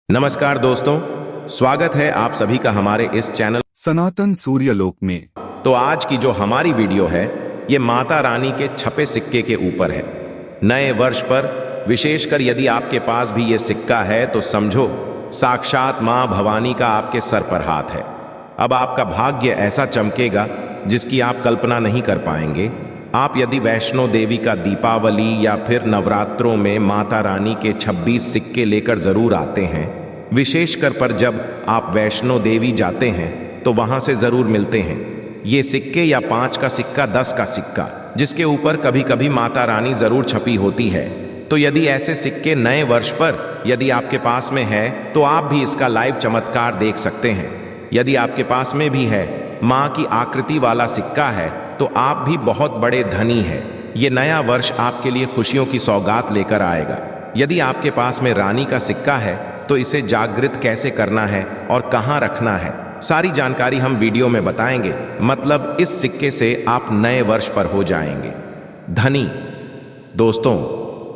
नमस्कार दोस्तों, स्वागत है आप सभी का हमारे इस चैनल सनातन सूर्यलोक में। तो आज की जो हमारी वीडियो है ये माता रानी के छपे सिक्के के ऊपर है। नए वर्ष पर विशेषकर यदि आपके पास भी ये सिक्का है तो समझो साक्षात मां भवानी का आपके सर पर हाथ है। अब आपका भाग्य ऐसा चमकेगा जिसकी आप कल्पना नहीं कर पाएंगे। आप यदि वैष्णो देवी का दीपावली या फिर नवरात्रों में माता रानी के 26 सिक्के लेकर जरूर आते हैं। विशेषकर पर जब आप वैष्णो देवी जाते हैं तो वहां से जरूर मिलते हैं ये सिक्के, या 5 का सिक्का, 10 का सिक्का, जिसके ऊपर कभी कभी माता रानी जरूर छपी होती है। तो यदि ऐसे सिक्के नए वर्ष पर यदि आपके पास में है तो आप भी इसका लाइव चमत्कार देख सकते हैं। यदि आपके पास में भी है माँ की आकृति वाला सिक्का है तो आप भी बहुत बड़े धनी हैं। ये नया वर्ष आपके लिए खुशियों की सौगात लेकर आएगा। यदि आपके पास में रानी का सिक्का है तो इसे जागृत कैसे करना है और कहाँ रखना है, सारी जानकारी हम वीडियो में बताएंगे। मतलब इस सिक्के से आप नए वर्ष पर हो जाएंगे धनी। दोस्तों,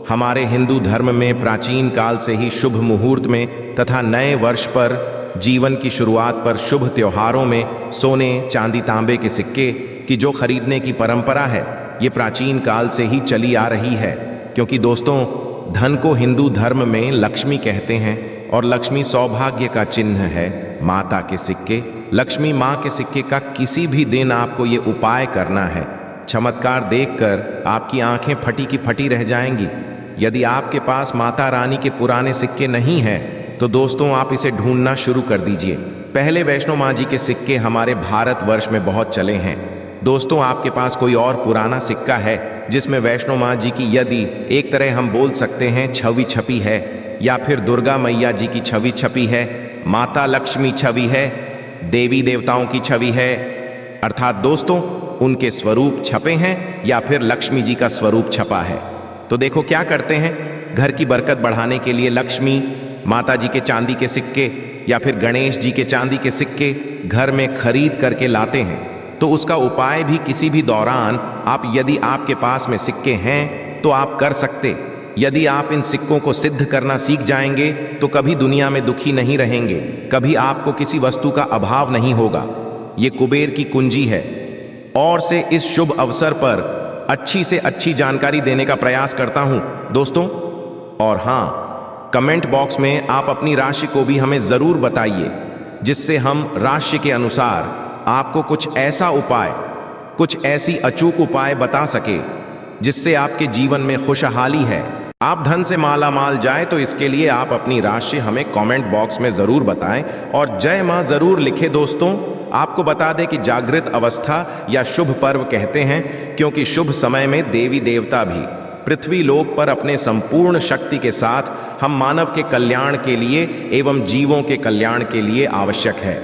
हमारे हिंदू धर्म में प्राचीन काल से ही शुभ मुहूर्त में तथा नए वर्ष पर, जीवन की शुरुआत पर, शुभ त्योहारों में सोने, चांदी, तांबे के सिक्के की जो खरीदने की परंपरा है ये प्राचीन काल से ही चली आ रही है। क्योंकि दोस्तों, धन को हिंदू धर्म में लक्ष्मी कहते हैं और लक्ष्मी सौभाग्य का चिन्ह है। माता के सिक्के, लक्ष्मी माँ के सिक्के का किसी भी दिन आपको ये उपाय करना है। चमत्कार देखकर आपकी आंखें फटी की फटी रह जाएंगी। यदि आपके पास माता रानी के पुराने सिक्के नहीं हैं तो दोस्तों आप इसे ढूंढना शुरू कर दीजिए। पहले वैष्णो माँ जी के सिक्के हमारे भारतवर्ष में बहुत चले हैं। दोस्तों, आपके पास कोई और पुराना सिक्का है जिसमें वैष्णो माँ जी की, यदि एक तरह हम बोल सकते हैं, छवि छपी है, या फिर दुर्गा मैया जी की छवि छपी है, माता लक्ष्मी छवि है, देवी देवताओं की छवि है, अर्थात दोस्तों उनके स्वरूप छपे हैं या फिर लक्ष्मी जी का स्वरूप छपा है, तो देखो क्या करते हैं। घर की बरकत बढ़ाने के लिए लक्ष्मी माता जी के चांदी के सिक्के या फिर गणेश जी के चांदी के सिक्के घर में खरीद करके लाते हैं। तो उसका उपाय भी किसी भी दौरान आप, यदि आपके पास में सिक्के हैं तो आप कर सकते। यदि आप इन सिक्कों को सिद्ध करना सीख जाएंगे तो कभी दुनिया में दुखी नहीं रहेंगे, कभी आपको किसी वस्तु का अभाव नहीं होगा। ये कुबेर की कुंजी है और से इस शुभ अवसर पर अच्छी से अच्छी जानकारी देने का प्रयास करता हूं दोस्तों। और हाँ, कमेंट बॉक्स में आप अपनी राशि को भी हमें जरूर बताइए, जिससे हम राशि के अनुसार आपको कुछ ऐसा उपाय, कुछ ऐसी अचूक उपाय बता सके जिससे आपके जीवन में खुशहाली है, आप धन से माला माल जाए। तो इसके लिए आप अपनी राशि हमें कमेंट बॉक्स में जरूर बताएं और जय मां जरूर लिखें। दोस्तों, आपको बता दें कि जागृत अवस्था या शुभ पर्व कहते हैं क्योंकि शुभ समय में देवी देवता भी पृथ्वी लोक पर अपने संपूर्ण शक्ति के साथ हम मानव के कल्याण के लिए एवं जीवों के कल्याण के लिए आवश्यक है।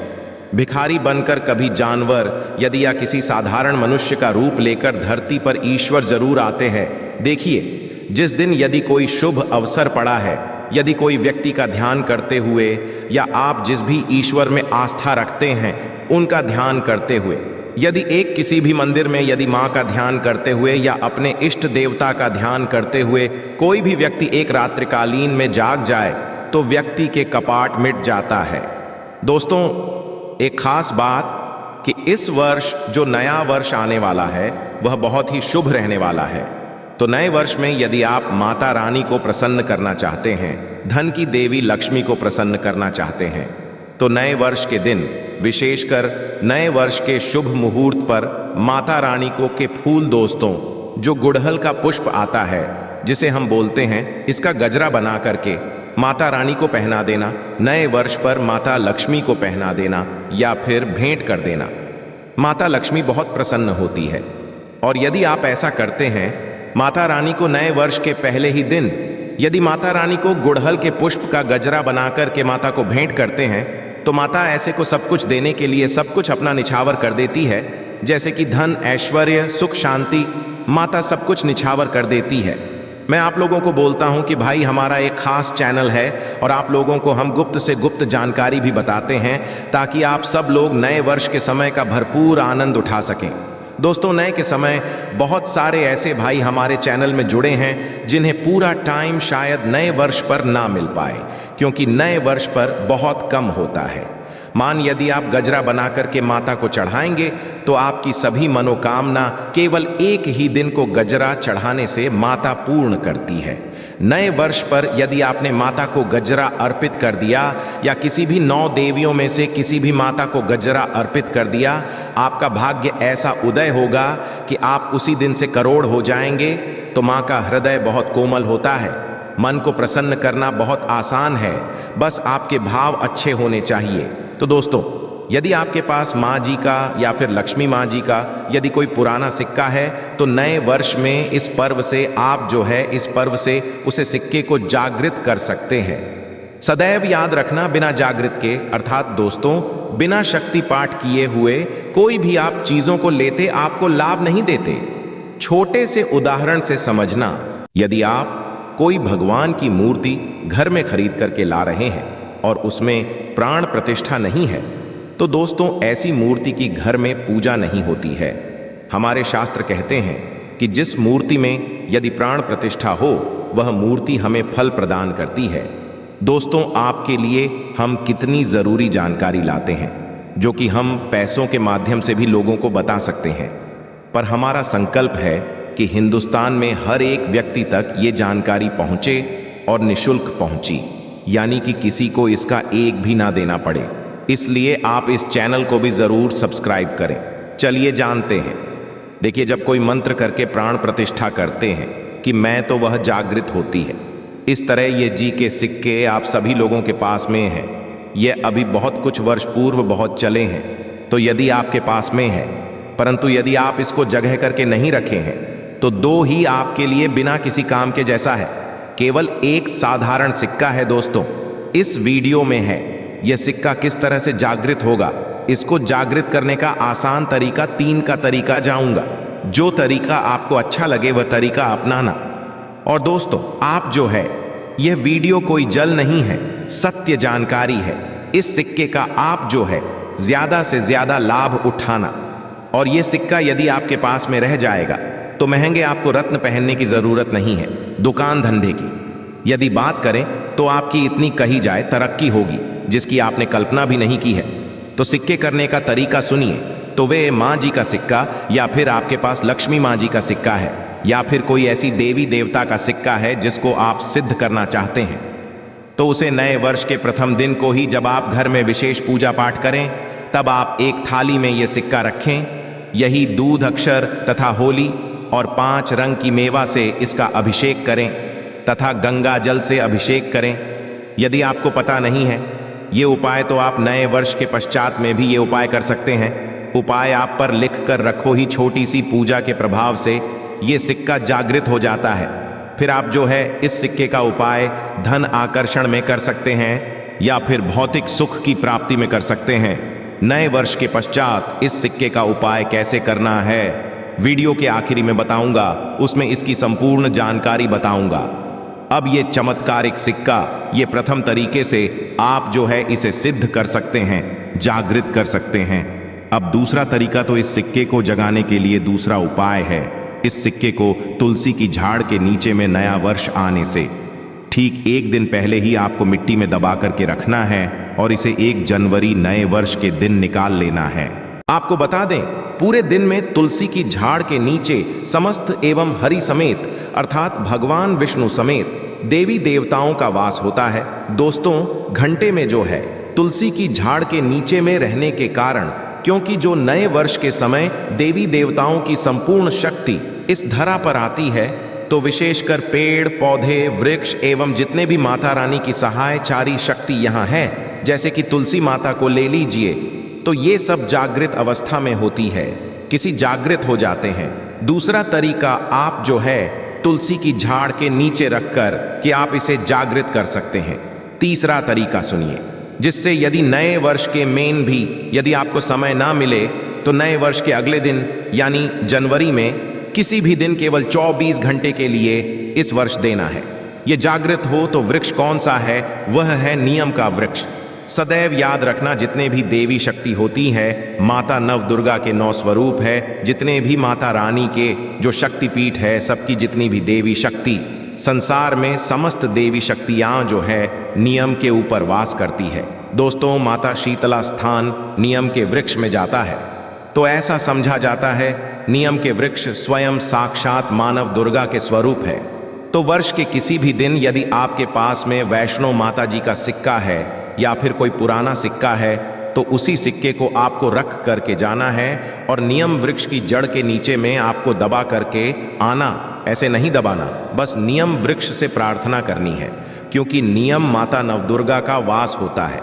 भिखारी बनकर कभी जानवर यदि या किसी साधारण मनुष्य का रूप लेकर धरती पर ईश्वर जरूर आते हैं। देखिए, जिस दिन यदि कोई शुभ अवसर पड़ा है, यदि कोई व्यक्ति का ध्यान करते हुए, या आप जिस भी ईश्वर में आस्था रखते हैं उनका ध्यान करते हुए, यदि एक किसी भी मंदिर में यदि माँ का ध्यान करते हुए या अपने इष्ट देवता का ध्यान करते हुए कोई भी व्यक्ति एक रात्रिकालीन में जाग जाए तो व्यक्ति के कपाट मिट जाता है। दोस्तों, एक खास बात कि इस वर्ष जो नया वर्ष आने वाला है वह बहुत ही शुभ रहने वाला है। तो नए वर्ष में यदि आप माता रानी को प्रसन्न करना चाहते हैं, धन की देवी लक्ष्मी को प्रसन्न करना चाहते हैं, तो नए वर्ष के दिन, विशेषकर नए वर्ष के शुभ मुहूर्त पर माता रानी को के फूल, दोस्तों जो गुड़हल का पुष्प आता है जिसे हम बोलते हैं, इसका गजरा बना करके माता रानी को पहना देना। नए वर्ष पर माता लक्ष्मी को पहना देना या फिर भेंट कर देना। माता लक्ष्मी बहुत प्रसन्न होती है और यदि आप ऐसा करते हैं, माता रानी को नए वर्ष के पहले ही दिन यदि माता रानी को गुड़हल के पुष्प का गजरा बनाकर के माता को भेंट करते हैं तो माता ऐसे को सब कुछ देने के लिए सब कुछ अपना निछावर कर देती है। जैसे कि धन, ऐश्वर्य, सुख, शांति, माता सब कुछ निछावर कर देती है। मैं आप लोगों को बोलता हूं कि भाई हमारा एक खास चैनल है और आप लोगों को हम गुप्त से गुप्त जानकारी भी बताते हैं ताकि आप सब लोग नए वर्ष के समय का भरपूर आनंद उठा सकें। दोस्तों, नए के समय बहुत सारे ऐसे भाई हमारे चैनल में जुड़े हैं जिन्हें पूरा टाइम शायद नए वर्ष पर ना मिल पाए, क्योंकि नए वर्ष पर बहुत कम होता है। मान यदि आप गजरा बना करके माता को चढ़ाएंगे तो आपकी सभी मनोकामना केवल एक ही दिन को गजरा चढ़ाने से माता पूर्ण करती है। नए वर्ष पर यदि आपने माता को गजरा अर्पित कर दिया या किसी भी 9 देवियों में से किसी भी माता को गजरा अर्पित कर दिया, आपका भाग्य ऐसा उदय होगा कि आप उसी दिन से करोड़ हो जाएंगे। तो माँ का हृदय बहुत कोमल होता है, मन को प्रसन्न करना बहुत आसान है, बस आपके भाव अच्छे होने चाहिए। तो दोस्तों, यदि आपके पास माँ जी का या फिर लक्ष्मी माँ जी का यदि कोई पुराना सिक्का है तो नए वर्ष में इस पर्व से आप जो है इस पर्व से उसे सिक्के को जागृत कर सकते हैं। सदैव याद रखना, बिना जागृत के अर्थात दोस्तों बिना शक्ति पाठ किए हुए कोई भी आप चीजों को लेते आपको लाभ नहीं देते। छोटे से उदाहरण से समझना, यदि आप कोई भगवान की मूर्ति घर में खरीद करके ला रहे हैं और उसमें प्राण प्रतिष्ठा नहीं है तो दोस्तों ऐसी मूर्ति की घर में पूजा नहीं होती है। हमारे शास्त्र कहते हैं कि जिस मूर्ति में यदि प्राण प्रतिष्ठा हो वह मूर्ति हमें फल प्रदान करती है। दोस्तों, आपके लिए हम कितनी जरूरी जानकारी लाते हैं जो कि हम पैसों के माध्यम से भी लोगों को बता सकते हैं, पर हमारा संकल्प है कि हिंदुस्तान में हर एक व्यक्ति तक ये जानकारी पहुंचे और निशुल्क पहुंची, यानी कि किसी को इसका एक भी ना देना पड़े। इसलिए आप इस चैनल को भी जरूर सब्सक्राइब करें। चलिए जानते हैं। देखिए, जब कोई मंत्र करके प्राण प्रतिष्ठा करते हैं कि मैं तो वह जागृत होती है। इस तरह ये जी के सिक्के आप सभी लोगों के पास में हैं। ये अभी बहुत कुछ वर्ष पूर्व बहुत चले हैं, तो यदि आपके पास में है, परंतु यदि आप इसको जगह करके नहीं रखे हैं तो 2 ही आपके लिए बिना किसी काम के जैसा है। केवल एक साधारण सिक्का है दोस्तों, इस वीडियो में है। यह सिक्का किस तरह से जागृत होगा, इसको जागृत करने का आसान तरीका 3 का तरीका जाऊंगा। जो तरीका आपको अच्छा लगे वह तरीका अपनाना। और दोस्तों, आप जो है यह वीडियो कोई जल नहीं है, सत्य जानकारी है। इस सिक्के का आप जो है ज्यादा से ज्यादा लाभ उठाना। और यह सिक्का यदि आपके पास में रह जाएगा तो महंगे आपको रत्न पहनने की जरूरत नहीं है, दुकान धंधे की। यदि बात करें तो आपकी इतनी कही जाए तरक्की होगी जिसकी आपने कल्पना भी नहीं की है। तो सिक्के करने का तरीका सुनिए। तो वे माँ जी का सिक्का या फिर आपके पास लक्ष्मी माँ जी का सिक्का है या फिर कोई ऐसी देवी देवता का सिक्का है जिसको आप सिद्ध करना चाहते हैं, तो उसे नए वर्ष के प्रथम दिन को ही जब आप घर में विशेष पूजा पाठ करें तब आप एक थाली में यह सिक्का रखें। यही दूध अक्षर तथा होली और 5 रंग की मेवा से इसका अभिषेक करें तथा गंगा जल से अभिषेक करें। यदि आपको पता नहीं है ये उपाय तो आप नए वर्ष के पश्चात में भी ये उपाय कर सकते हैं। उपाय आप पर लिख कर रखो ही, छोटी सी पूजा के प्रभाव से ये सिक्का जागृत हो जाता है। फिर आप जो है इस सिक्के का उपाय धन आकर्षण में कर सकते हैं या फिर भौतिक सुख की प्राप्ति में कर सकते हैं। नए वर्ष के पश्चात इस सिक्के का उपाय कैसे करना है वीडियो के आखिरी में बताऊंगा, उसमें इसकी संपूर्ण जानकारी बताऊंगा। अब ये चमत्कारिक सिक्का ये प्रथम तरीके से आप जो है इसे सिद्ध कर सकते हैं, जागृत कर सकते हैं। अब दूसरा तरीका तो इस सिक्के को जगाने के लिए दूसरा उपाय है। इस सिक्के को तुलसी की झाड़ के नीचे में नया वर्ष आने से ठीक 1 दिन पहले ही आपको मिट्टी में दबा करके रखना है और इसे 1 जनवरी नए वर्ष के दिन निकाल लेना है। आपको बता दें, पूरे दिन में तुलसी की झाड़ के नीचे समस्त एवं हरि समेत अर्थात भगवान विष्णु समेत देवी देवताओं का वास होता है। दोस्तों, घंटे में जो है तुलसी की झाड़ के नीचे में रहने के कारण, क्योंकि जो नए वर्ष के समय देवी देवताओं की संपूर्ण शक्ति इस धरा पर आती है, तो विशेषकर पेड़ पौधे वृक्ष एवं जितने भी माता रानी की सहायचारी शक्ति यहाँ है, जैसे कि तुलसी माता को ले लीजिए, तो ये सब जागृत अवस्था में होती है, किसी जागृत हो जाते हैं। दूसरा तरीका आप जो है तुलसी की झाड़ के नीचे रखकर कि आप इसे जागृत कर सकते हैं। तीसरा तरीका सुनिए, जिससे यदि नए वर्ष के मेन भी यदि आपको समय ना मिले तो नए वर्ष के अगले दिन यानी जनवरी में किसी भी दिन केवल 24 घंटे के लिए इस वर्ष देना है। ये जागृत हो तो वृक्ष कौन सा है? वह है नियम का वृक्ष। सदैव याद रखना, जितने भी देवी शक्ति होती है, माता नव दुर्गा के 9 स्वरूप है, जितने भी माता रानी के जो शक्तिपीठ है, सबकी जितनी भी देवी शक्ति, संसार में समस्त देवी शक्तियां जो है नियम के ऊपर वास करती है। दोस्तों, माता शीतला स्थान नियम के वृक्ष में जाता है तो ऐसा समझा जाता है नियम के वृक्ष स्वयं साक्षात मानव दुर्गा के स्वरूप है। तो वर्ष के किसी भी दिन यदि आपके पास में वैष्णो माता जी का सिक्का है या फिर कोई पुराना सिक्का है तो उसी सिक्के को आपको रख करके जाना है और नियम वृक्ष की जड़ के नीचे में आपको दबा करके आना। ऐसे नहीं दबाना, बस नियम वृक्ष से प्रार्थना करनी है, क्योंकि नियम माता नवदुर्गा का वास होता है।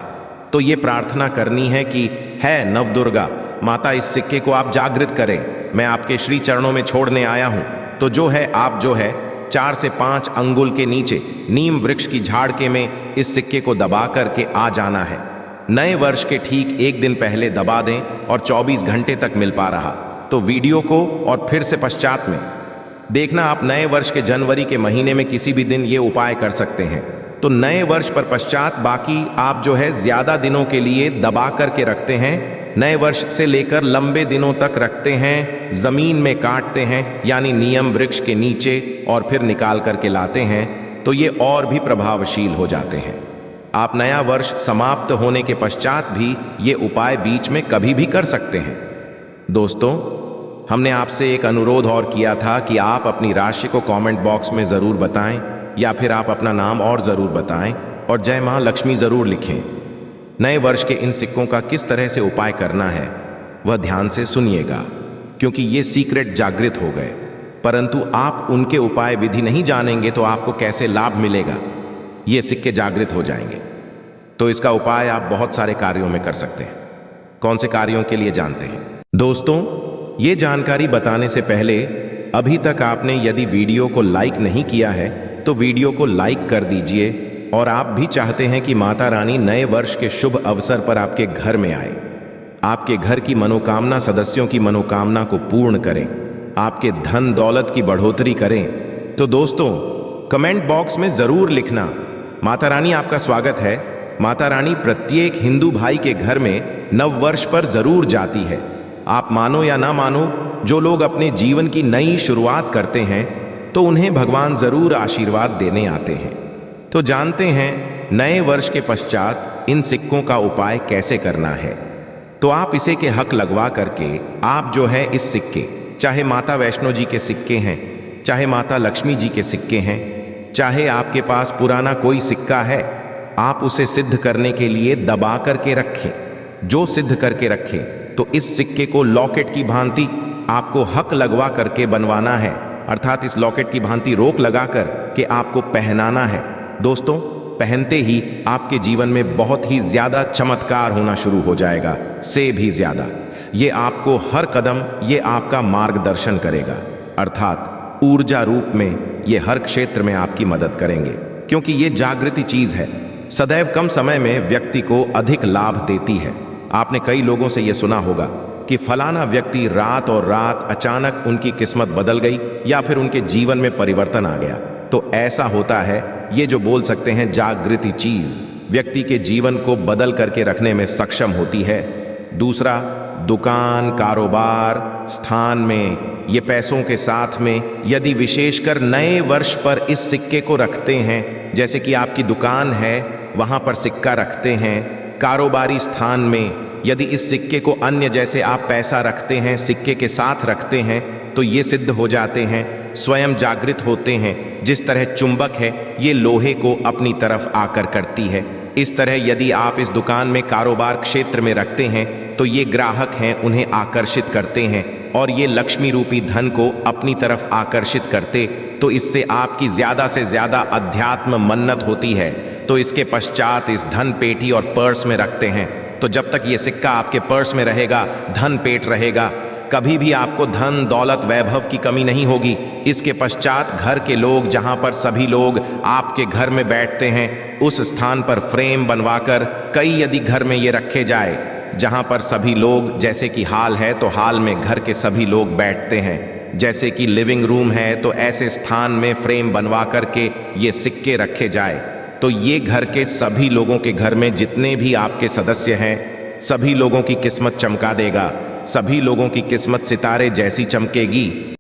तो ये प्रार्थना करनी है कि है नवदुर्गा माता, इस सिक्के को आप जागृत करें, मैं आपके श्री चरणों में छोड़ने आया हूं। तो जो है आप जो है 4 से 5 अंगुल के नीचे नीम वृक्ष की झाड़ के में इस सिक्के को दबा करके आ जाना है। नए वर्ष के ठीक 1 दिन पहले दबा दें और 24 घंटे तक मिल पा रहा तो वीडियो को और फिर से पश्चात में देखना। आप नए वर्ष के जनवरी के महीने में किसी भी दिन ये उपाय कर सकते हैं। तो नए वर्ष पर पश्चात बाकी आप जो है ज्यादा दिनों के लिए दबा करके रखते हैं, नए वर्ष से लेकर लंबे दिनों तक रखते हैं, जमीन में काटते हैं यानी नियम वृक्ष के नीचे और फिर निकाल करके लाते हैं, तो ये और भी प्रभावशील हो जाते हैं। आप नया वर्ष समाप्त होने के पश्चात भी ये उपाय बीच में कभी भी कर सकते हैं। दोस्तों, हमने आपसे एक अनुरोध और किया था कि आप अपनी राशि को कमेंट बॉक्स में ज़रूर बताएं या फिर आप अपना नाम और ज़रूर बताएं और जय मां लक्ष्मी ज़रूर लिखें। नए वर्ष के इन सिक्कों का किस तरह से उपाय करना है वह ध्यान से सुनिएगा, क्योंकि ये सीक्रेट जागृत हो गए, परंतु आप उनके उपाय विधि नहीं जानेंगे तो आपको कैसे लाभ मिलेगा। ये सिक्के जागृत हो जाएंगे तो इसका उपाय आप बहुत सारे कार्यों में कर सकते हैं। कौन से कार्यों के लिए जानते हैं? दोस्तों, ये जानकारी बताने से पहले अभी तक आपने यदि वीडियो को लाइक नहीं किया है तो वीडियो को लाइक कर दीजिए, और आप भी चाहते हैं कि माता रानी नए वर्ष के शुभ अवसर पर आपके घर में आए, आपके घर की मनोकामना, सदस्यों की मनोकामना को पूर्ण करें, आपके धन दौलत की बढ़ोतरी करें। तो दोस्तों, कमेंट बॉक्स में जरूर लिखना, माता रानी आपका स्वागत है। माता रानी प्रत्येक हिंदू भाई के घर में नव वर्ष पर जरूर जाती है। आप मानो या ना मानो, जो लोग अपने जीवन की नई शुरुआत करते हैं तो उन्हें भगवान जरूर आशीर्वाद देने आते हैं। तो जानते हैं नए वर्ष के पश्चात इन सिक्कों का उपाय कैसे करना है। तो आप इसे के हक लगवा करके आप जो है इस सिक्के, चाहे माता वैष्णो जी के सिक्के हैं, चाहे माता लक्ष्मी जी के सिक्के हैं, चाहे आपके पास पुराना कोई सिक्का है, आप उसे सिद्ध करने के लिए दबा करके रखें। जो सिद्ध करके रखें तो इस सिक्के को लॉकेट की भांति आपको हक लगवा करके बनवाना है, अर्थात इस लॉकेट की भांति रोक लगाकर के आपको पहनाना है। दोस्तों, पहनते ही आपके जीवन में बहुत ही ज्यादा चमत्कार होना शुरू हो जाएगा, से भी ज्यादा। ये आपको हर कदम ये आपका मार्गदर्शन करेगा, अर्थात ऊर्जा रूप में ये हर क्षेत्र में आपकी मदद करेंगे, क्योंकि ये जागृति चीज है, सदैव कम समय में व्यक्ति को अधिक लाभ देती है। आपने कई लोगों से ये सुना होगा कि फलाना व्यक्ति रात और रात अचानक उनकी किस्मत बदल गई या फिर उनके जीवन में परिवर्तन आ गया। तो ऐसा होता है, ये जो बोल सकते हैं जागृति चीज व्यक्ति के जीवन को बदल करके रखने में सक्षम होती है। दूसरा, दुकान, कारोबार, स्थान में ये पैसों के साथ में यदि विशेषकर नए वर्ष पर इस सिक्के को रखते हैं, जैसे कि आपकी दुकान है वहां पर सिक्का रखते हैं, कारोबारी स्थान में यदि इस सिक्के को अन्य जैसे आप पैसा रखते हैं सिक्के के साथ रखते हैं तो ये सिद्ध हो जाते हैं, स्वयं जागृत होते हैं। जिस तरह चुंबक है ये लोहे को अपनी तरफ आकर करती है, इस तरह यदि आप इस दुकान में कारोबार क्षेत्र में रखते हैं तो ये ग्राहक हैं उन्हें आकर्षित करते हैं और ये लक्ष्मी रूपी धन को अपनी तरफ आकर्षित करते, तो इससे आपकी ज्यादा से ज्यादा अध्यात्म मन्नत होती है। तो इसके पश्चात इस धन पेटी और पर्स में रखते हैं। तो जब तक ये सिक्का आपके पर्स में रहेगा, धन पेट रहेगा, कभी भी आपको धन दौलत वैभव की कमी नहीं होगी। इसके पश्चात घर के लोग, जहां पर सभी लोग आपके घर में बैठते हैं, उस स्थान पर फ्रेम बनवाकर कई यदि घर में ये रखे जाए जहां पर सभी लोग, जैसे कि हाल है तो हाल में घर के सभी लोग बैठते हैं, जैसे कि लिविंग रूम है तो ऐसे स्थान में फ्रेम बनवा करके ये सिक्के रखे जाए, तो ये घर के सभी लोगों के घर में जितने भी आपके सदस्य हैं सभी लोगों की किस्मत चमका देगा, सभी लोगों की किस्मत सितारे जैसी चमकेगी।